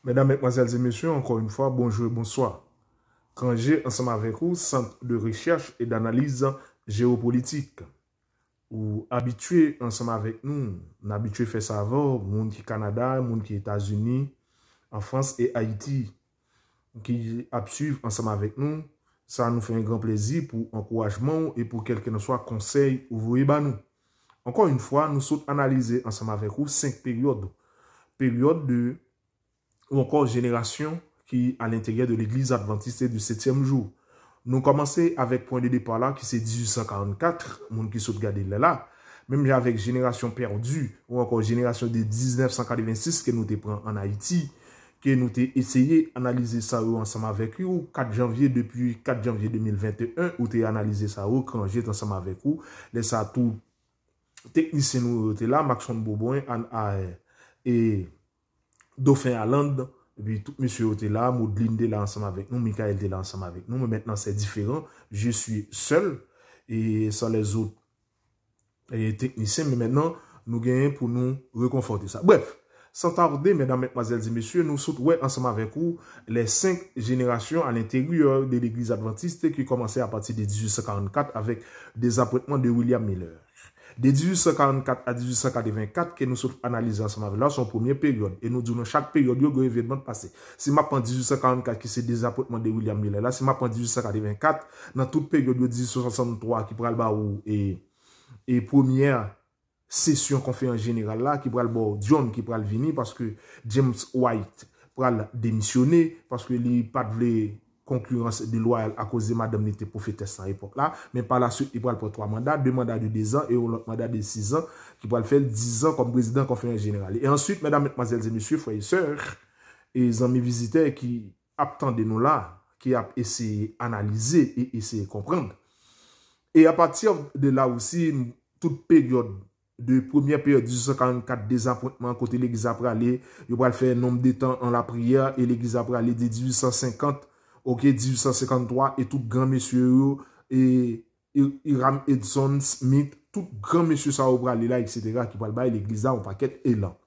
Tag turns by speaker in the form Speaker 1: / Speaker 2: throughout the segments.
Speaker 1: Mesdames, Mesdemoiselles et Messieurs, encore une fois, bonjour et bonsoir. Quand j'ai ensemble avec vous, Centre de recherche et d'analyse géopolitique, ou habitué ensemble avec nous, on habitué faire ça avant, monde qui Canada, monde qui États-Unis, en France et Haïti, qui suivent ensemble avec nous, ça nous fait un grand plaisir pour encouragement et pour quel que soit conseil ou vous nous. Encore une fois, nous sommes analysés ensemble avec vous 5 périodes. Période de ou encore génération qui à l'intérieur de l'église adventiste du 7e jour. Nous commençons avec point de départ là, qui c'est 1844, monde qui saute garder là. Même avec génération perdue, ou encore génération de 1986 que nous te pris en Haïti, que nous te essayé d'analyser ça ensemble avec vous, 4 janvier, depuis 4 janvier 2021, où tu analysé ça quand j'étais ensemble avec vous, les ça tout technicien nous était là, Maxon Boboin, et Dauphin Allende, et puis tout monsieur était là, Maudeline était là ensemble avec nous, Michael était là ensemble avec nous, mais maintenant c'est différent. Je suis seul et sans les autres techniciens, mais maintenant nous gagnons pour nous réconforter ça. Bref, sans tarder, mesdames, mesdemoiselles et messieurs, nous sommes ensemble avec vous les 5 générations à l'intérieur de l'église adventiste qui commençaient à partir de 1844 avec des apprêtements de William Miller. De 1844 à 1884, que nous sommes analysés ensemble avec là, son première période. Et nous disons chaque période, il y a un événement passé. Si je prends 1844, qui c'est des apportements de William Miller, là, si je prends 1884, dans toute période de 1863, qui prend le bas et première session conférence générale là, qui prend le bas John, qui prend le venir, parce que James White prend démissionner, parce que il n'a pas de concurrence déloyale à cause de madame n'était prophétesse à l'époque là, mais par la suite, il prend pour 3 mandats, 2 mandats de 2 ans et un mandat de 6 ans, qui va le faire 10 ans comme président de la conférence générale. Et ensuite, mesdames, mesdemoiselles et messieurs, frères et sœurs, et amis visiteurs qui attendent nous là, qui a essayé d'analyser et essayer de comprendre. Et à partir de là aussi, toute période de première période 1844 des appointements côté l'église après aller, il va faire un nombre de temps en la prière et l'église après aller de 1850 ok, 1853, et tout grand monsieur, et Hiram Edson Smith, tout grand monsieur ça va aller là, etc., qui va le l'église là, en paquet élan.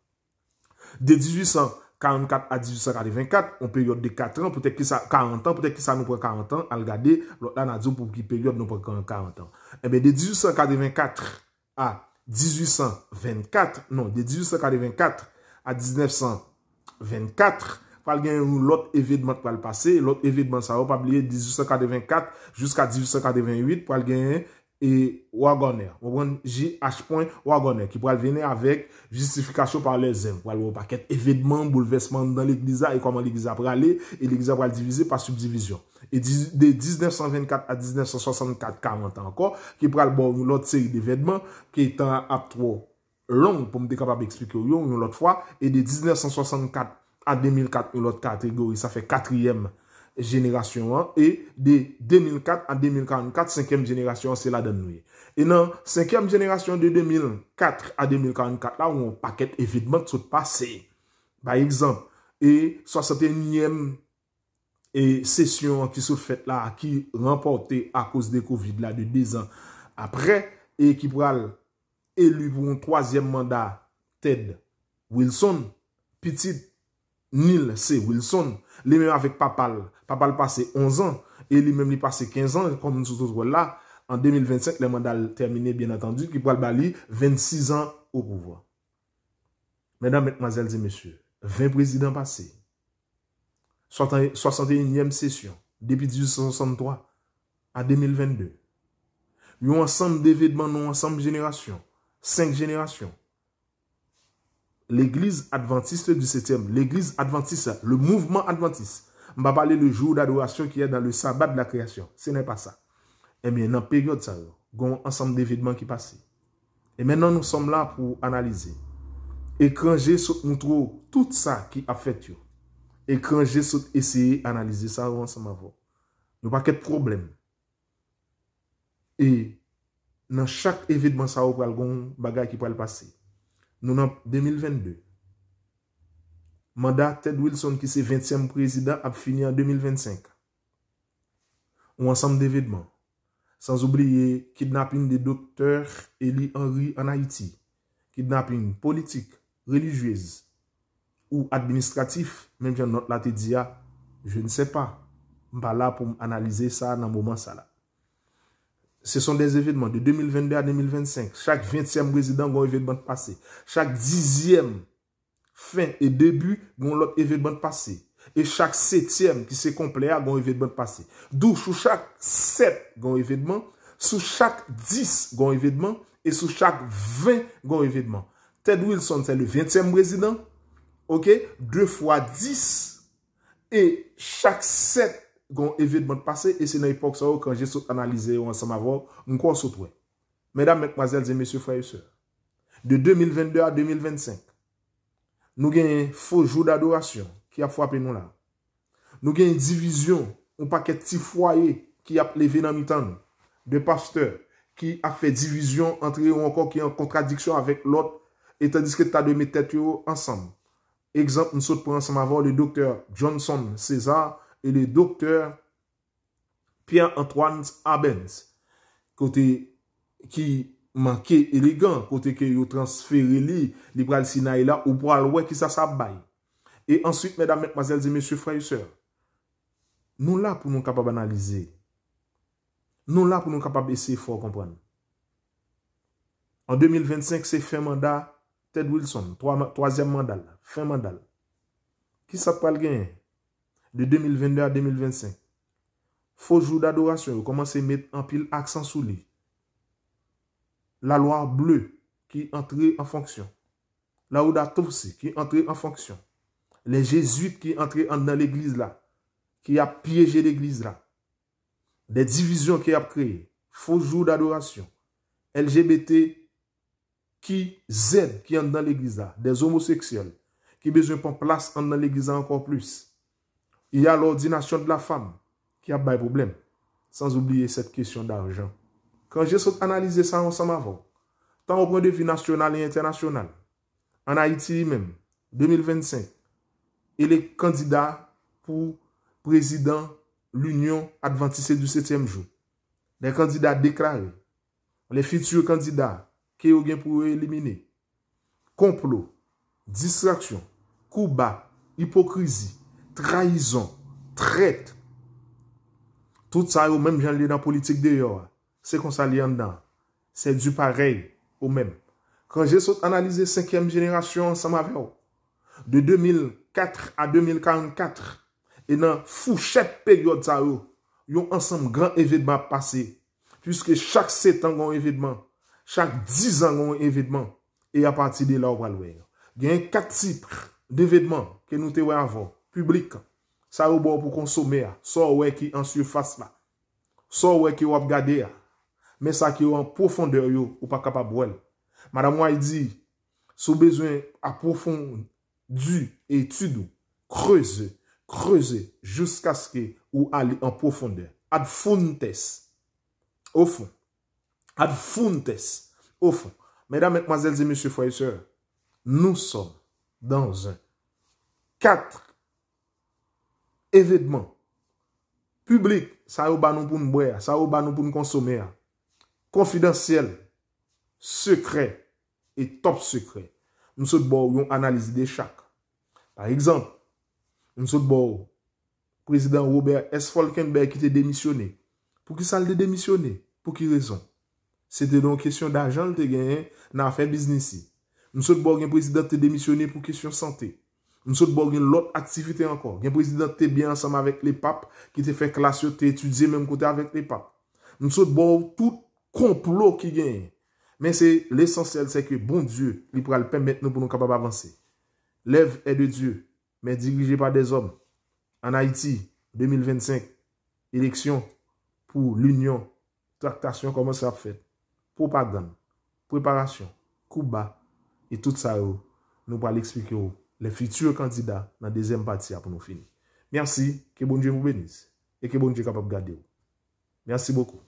Speaker 1: De 1844 à 1884, en période de 4 ans, peut-être que ça, 40 ans, peut-être que ça nous prend 40 ans, à regarder, là, on a dit pour quelle période nous prend 40 ans. Eh bien, de 1884 à 1824, non, de 1884 à 1924, il y a l'autre événement qui va le passer. L'autre événement, ça va pas oublier 1884 jusqu'à 1888 pour gagner et Wagoner. JH. Wagoner qui pourra venir avec justification par les aimes. Pour le paquet événements, bouleversements dans l'église et comment l'église va aller et l'église va diviser par subdivision. Et de 1924 à 1964, 40 ans encore, qui pourra le l'autre série d'événements qui est à trop long pour me être capable d'expliquer une autre fois. Et de 1964 à 2004, une autre catégorie, ça fait 4e génération. Et de 2004 à 2044, 5e génération, c'est la donne. Et dans 5e génération de 2004 à 2044, là, on a un paquet d'événements qui sont passés. Par exemple, et 61e session qui sont faites là, qui remportée à cause de Covid là, de 2 ans après, et qui pourra élu pour un 3e mandat, Ted Wilson, petit Neil C. Wilson, lui même avec Papal. Papal passé 11 ans et lui même il passé 15 ans, comme nous sommes là. En 2025, le mandat terminé, bien entendu, qui pourra le bali 26 ans au pouvoir. Mesdames, mesdemoiselles et messieurs, 20 présidents passés, 61e session, depuis 1863 à 2022. Il y a un ensemble d'événements, un ensemble de générations, 5 générations. L'église adventiste du 7e, l'église adventiste, le mouvement adventiste. On va parler le jour d'adoration qui est dans le sabbat de la création. Ce n'est pas ça. Eh bien, dans la période, ça, il y a un ensemble d'événements qui passent. Et maintenant, nous sommes là pour analyser. Écranger, nous trouvons tout ça qui a fait. Écranger, essayer d'analyser ça ensemble avant. Il n'y a pas de problème. Et dans chaque événement, ça va y avoir un bagage qui peut le passer. Nous en 2022. Mandat Ted Wilson, qui est 20e président, a fini en 2025. Un ensemble d'événements. Sans oublier kidnapping des docteurs Eli Henry en Haïti. Kidnapping politique, religieuse. ou administratif, même si notre là te dit, je ne sais pas. Je ne suis pas là pour analyser ça dans le moment ça là. Ce sont des événements de 2022 à 2025. Chaque 20e résident a un événement passé. Chaque 10e fin et début a un autre événement passé. Et chaque 7e qui s'est complet a un événement passé. D'où sous chaque 7 a un événement, sous chaque 10 a un événement et sous chaque 20 a un événement. Ted Wilson c'est le 20e résident. OK, 2 fois 10 et chaque 7 gon événement passé et c'est dans l'époque ça quand j'ai analysé ensemble avant encore sauté. Mesdames, mesdemoiselles et messieurs, frères et sœurs, de 2022 à 2025, nous avons un faux jour d'adoration qui a frappé nous là. Nous avons une division, un paquet de petits foyers qui a levé dans mi-temps de pasteurs qui a fait division entre eux encore qui est en contradiction avec l'autre et tandis que tu as de mettre tête ensemble. Exemple, nous sommes pour ensemble avant le docteur Johnson César et le docteur Pierre-Antoine Abens, côté qui manquait élégant, côté que vous transférez les bras Sinaï là, ou pour aller qui ça baille. Et ensuite, mesdames, mesdemoiselles et messieurs, frères et sœurs, nous là pour nous capables d'analyser. Nous là pour nous capables d'essayer fort comprendre. En 2025, c'est fin mandat Ted Wilson, troisième mandat, fin mandat. Qui ça peut gagner? De 2022 à 2025. Faux jour d'adoration, vous commencez à mettre un pile accent sous lui. La loi bleue qui entre en fonction. La Ouda Tofsi qui entre en fonction. Les jésuites qui entrent dans l'église là. Qui a piégé l'église là. Des divisions qui a créé. Faux jour d'adoration. LGBT qui Z qui entre dans l'église là. Des homosexuels qui besoin de place dans l'église encore plus. Il y a l'ordination de la femme qui a des problèmes. Sans oublier cette question d'argent. Quand j'ai analysé ça ensemble avant, tant au point de vue national et international, en Haïti même, 2025, il est candidat pour président l'Union Adventiste du 7e jour. Les candidats déclarés, les futurs candidats qui ont pour éliminer, complot, distraction, coup bas, hypocrisie, trahison, traite. Tout ça, au même genre dans la politique d'ailleurs. C'est qu'on s'allie en dedans. C'est du pareil au même. Quand j'ai analysé 5e génération ensemble avec eux, de 2004 à 2044, et dans fourchette période ça, ils ont ensemble grand événement passé. Puisque chaque 7 ans, un événement. Chaque 10 ans, un événement. Et à partir de là, on va le voir. Il y a 4 types d'événements que nous avons avant. Public. Ça au bon pour consommer. Ça ouais qui en surface là. Ça ouais qui va regarder. Mais ça qui est en profondeur ou pas capable de voir. Madame moi dit sous besoin approfondir étude creuser jusqu'à ce que ou aller en profondeur. Ad fontes au fond. Ad fontes au fond. Mesdames, mesdemoiselles et messieurs, frères et sœurs, nous sommes dans un 4 événements publics, ça ou ba nous pour nous boire, ça ou ba nous pour nous consommer, confidentiel, secret et top secret. Nous sommes bon analyse de chaque. Par exemple, nous sommes bon président Robert S. Falkenberg qui était démissionné. Pour qui ça le démissionné? Pour qui raison? C'était donc question d'argent le gagné dans l'affaire business. Nous sommes bon président qui démissionné pour question santé. Nous sommes bon l'autre activité encore. Le président était bien ensemble avec les papes qui te fait classe, tu étudié même côté avec les papes. Nous sommes bon tout complot qui gagne. Mais c'est l'essentiel, c'est que bon Dieu, il pourra le permettre nous pour nous capables d'avancer. L'œuvre est de Dieu, mais dirigée par des hommes. En Haïti, 2025, élection pour l'union, tractation, comment ça fait? Propagande, préparation, coup bas, et tout ça, nous allons l'expliquer les futurs candidats dans la deuxième partie pour nous finir. Merci, que bon Dieu vous bénisse et que bon Dieu est capable de garder. Merci beaucoup.